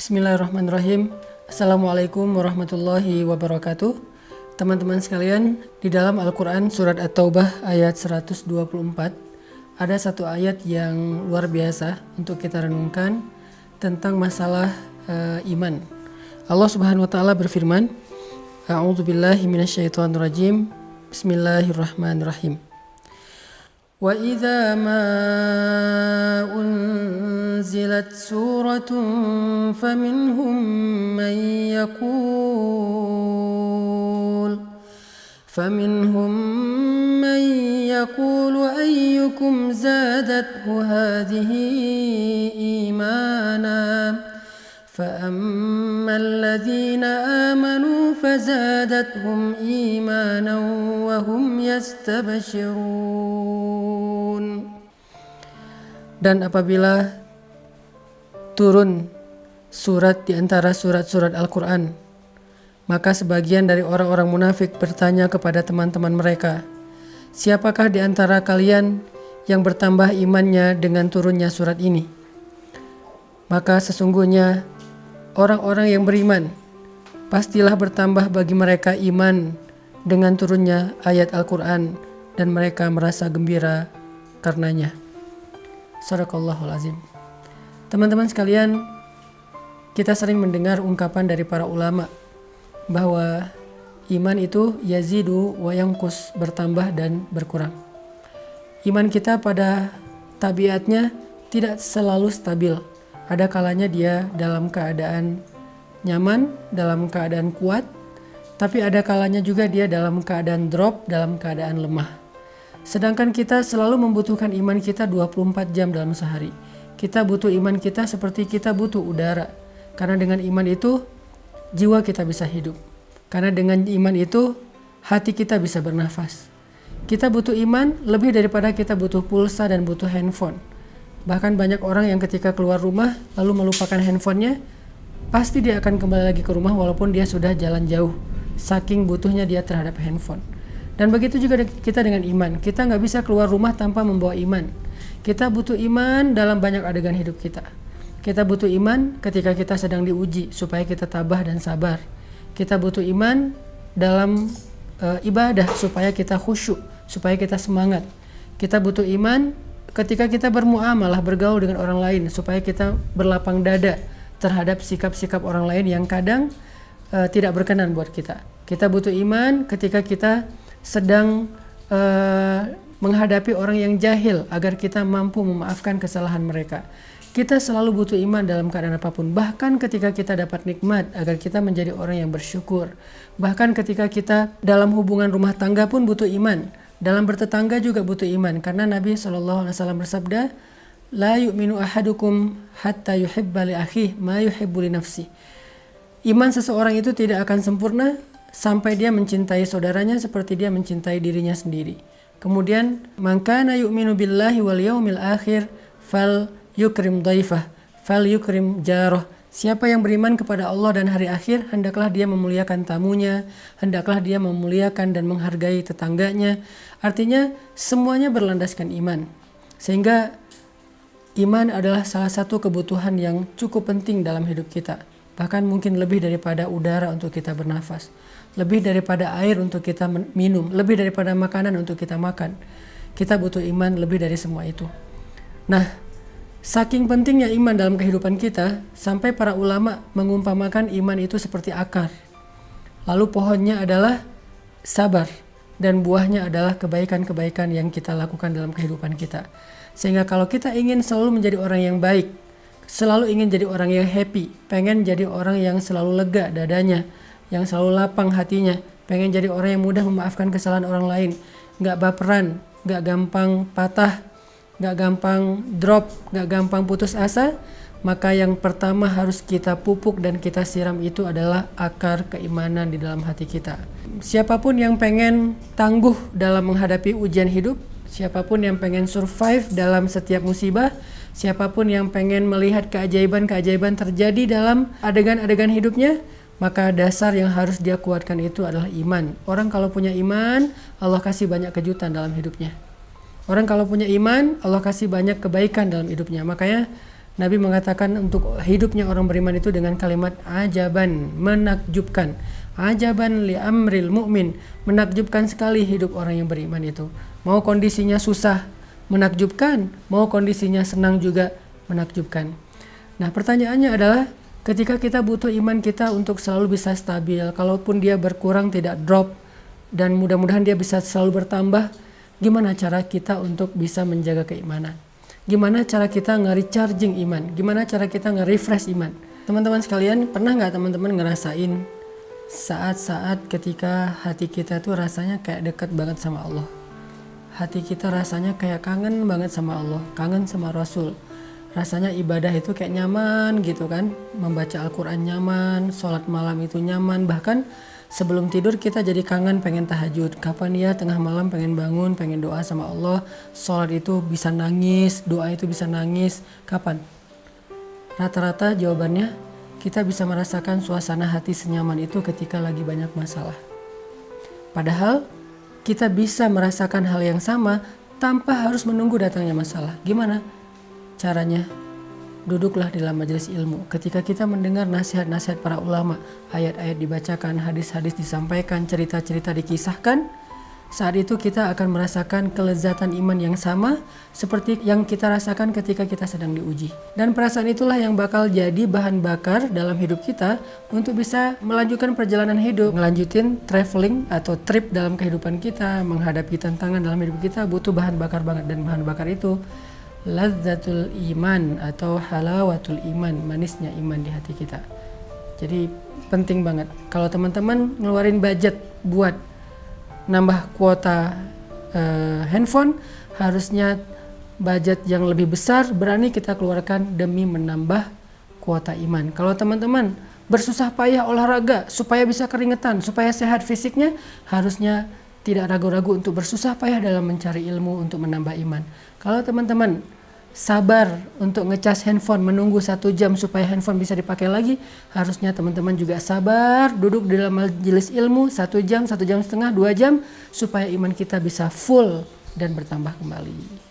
Bismillahirrahmanirrahim. Assalamualaikum warahmatullahi wabarakatuh. Teman-teman sekalian, di dalam Al-Quran surat At-Taubah ayat 124 ada satu ayat yang luar biasa untuk kita renungkan tentang masalah iman. Allah Subhanahu wa taala berfirman, A'udzubillahi minasyaitonirrajim. Bismillahirrahmanirrahim. Wa idza ma unzilat suratun faminhum man yaqulu ayyukum zadathu hadhihi imana فأما الذين آمنوا فزادتهم إيمانا وهم يستبشرون. Dan apabila turun surat di antara surat-surat Al-Quran, maka sebagian dari orang-orang munafik bertanya kepada teman-teman mereka, siapakah di antara kalian yang bertambah imannya dengan turunnya surat ini? Maka sesungguhnya orang-orang yang beriman pastilah bertambah bagi mereka iman dengan turunnya ayat Al-Quran dan mereka merasa gembira karenanya. Shadaqallahul azim. Teman-teman sekalian, kita sering mendengar ungkapan dari para ulama bahwa iman itu yazidu wa yanqus, bertambah dan berkurang. Iman kita pada tabiatnya tidak selalu stabil. Ada kalanya dia dalam keadaan nyaman, dalam keadaan kuat, tapi ada kalanya juga dia dalam keadaan drop, dalam keadaan lemah. Sedangkan kita selalu membutuhkan iman kita 24 jam dalam sehari. Kita butuh iman kita seperti kita butuh udara. Karena dengan iman itu, jiwa kita bisa hidup. Karena dengan iman itu, hati kita bisa bernafas. Kita butuh iman lebih daripada kita butuh pulsa dan butuh handphone. Bahkan banyak orang yang ketika keluar rumah lalu melupakan handphonenya, pasti dia akan kembali lagi ke rumah walaupun dia sudah jalan jauh, saking butuhnya dia terhadap handphone. Dan begitu juga kita dengan iman. Kita nggak bisa keluar rumah tanpa membawa iman. Kita butuh iman dalam banyak adegan hidup kita. Kita butuh iman ketika kita sedang diuji supaya kita tabah dan sabar. Kita butuh iman dalam ibadah supaya kita khusyuk, supaya kita semangat. Kita butuh iman ketika kita bermuamalah, bergaul dengan orang lain supaya kita berlapang dada terhadap sikap-sikap orang lain yang kadang tidak berkenan buat kita. Kita butuh iman ketika kita sedang menghadapi orang yang jahil agar kita mampu memaafkan kesalahan mereka. Kita selalu butuh iman dalam keadaan apapun. Bahkan ketika kita dapat nikmat agar kita menjadi orang yang bersyukur. Bahkan ketika kita dalam hubungan rumah tangga pun butuh iman. Dalam bertetangga juga butuh iman, karena Nabi SAW bersabda, La yu'minu ahadukum hatta yuhibba li akhihi ma yuhibbu li nafsi. Iman seseorang itu tidak akan sempurna sampai dia mencintai saudaranya seperti dia mencintai dirinya sendiri. Kemudian, man kana yu'minu billahi wal yaumil akhir fal yukrim dhaifah, fal yukrim jarah. Siapa yang beriman kepada Allah dan hari akhir, hendaklah dia memuliakan tamunya, hendaklah dia memuliakan dan menghargai tetangganya. Artinya semuanya berlandaskan iman. Sehingga iman adalah salah satu kebutuhan yang cukup penting dalam hidup kita. Bahkan mungkin lebih daripada udara untuk kita bernafas, lebih daripada air untuk kita minum, lebih daripada makanan untuk kita makan. Kita butuh iman lebih dari semua itu. Nah, saking pentingnya iman dalam kehidupan kita, sampai para ulama mengumpamakan iman itu seperti akar. Lalu pohonnya adalah sabar, dan buahnya adalah kebaikan-kebaikan yang kita lakukan dalam kehidupan kita. Sehingga kalau kita ingin selalu menjadi orang yang baik, selalu ingin jadi orang yang happy, pengen jadi orang yang selalu lega dadanya, yang selalu lapang hatinya, pengen jadi orang yang mudah memaafkan kesalahan orang lain, gak baperan, gak gampang patah, gak gampang drop, gak gampang putus asa, maka yang pertama harus kita pupuk dan kita siram itu adalah akar keimanan di dalam hati kita. Siapapun yang pengen tangguh dalam menghadapi ujian hidup, siapapun yang pengen survive dalam setiap musibah, siapapun yang pengen melihat keajaiban-keajaiban terjadi dalam adegan-adegan hidupnya, maka dasar yang harus dia kuatkan itu adalah iman. Orang kalau punya iman, Allah kasih banyak kejutan dalam hidupnya. Orang kalau punya iman, Allah kasih banyak kebaikan dalam hidupnya. Makanya Nabi mengatakan untuk hidupnya orang beriman itu dengan kalimat ajaban, menakjubkan. Ajaban li amril mu'min, menakjubkan sekali hidup orang yang beriman itu. Mau kondisinya susah, menakjubkan. Mau kondisinya senang juga, menakjubkan. Nah, pertanyaannya adalah ketika kita butuh iman kita untuk selalu bisa stabil, kalaupun dia berkurang tidak drop, dan mudah-mudahan dia bisa selalu bertambah, gimana cara kita untuk bisa menjaga keimanan? Gimana cara kita nge-recharging iman? Gimana cara kita nge-refresh iman? Teman-teman sekalian, pernah nggak teman-teman ngerasain saat-saat ketika hati kita tuh rasanya kayak dekat banget sama Allah? Hati kita rasanya kayak kangen banget sama Allah, kangen sama Rasul. Rasanya ibadah itu kayak nyaman gitu kan, membaca Al-Quran nyaman, sholat malam itu nyaman, bahkan sebelum tidur kita jadi kangen pengen tahajud. Kapan ya tengah malam pengen bangun, pengen doa sama Allah. Sholat itu bisa nangis, doa itu bisa nangis. Kapan? Rata-rata jawabannya kita bisa merasakan suasana hati senyaman itu ketika lagi banyak masalah. Padahal kita bisa merasakan hal yang sama tanpa harus menunggu datangnya masalah. Gimana caranya? Duduklah dalam majelis ilmu. Ketika kita mendengar nasihat-nasihat para ulama, ayat-ayat dibacakan, hadis-hadis disampaikan, cerita-cerita dikisahkan, saat itu kita akan merasakan kelezatan iman yang sama seperti yang kita rasakan ketika kita sedang diuji. Dan perasaan itulah yang bakal jadi bahan bakar dalam hidup kita untuk bisa melanjutkan perjalanan hidup, melanjutin traveling atau trip dalam kehidupan kita, menghadapi tantangan dalam hidup kita butuh bahan bakar banget, dan bahan bakar itu lazzatul iman atau halawatul iman, manisnya iman di hati kita. Jadi penting banget kalau teman-teman ngeluarin budget buat nambah kuota handphone, harusnya budget yang lebih besar berani kita keluarkan demi menambah kuota iman. Kalau teman-teman bersusah payah olahraga supaya bisa keringetan, supaya sehat fisiknya, harusnya tidak ragu-ragu untuk bersusah payah dalam mencari ilmu untuk menambah iman. Kalau teman-teman sabar untuk ngecas handphone, menunggu 1 jam supaya handphone bisa dipakai lagi, harusnya teman-teman juga sabar duduk di dalam majelis ilmu 1 jam, 1,5 jam, 2 jam, supaya iman kita bisa full dan bertambah kembali.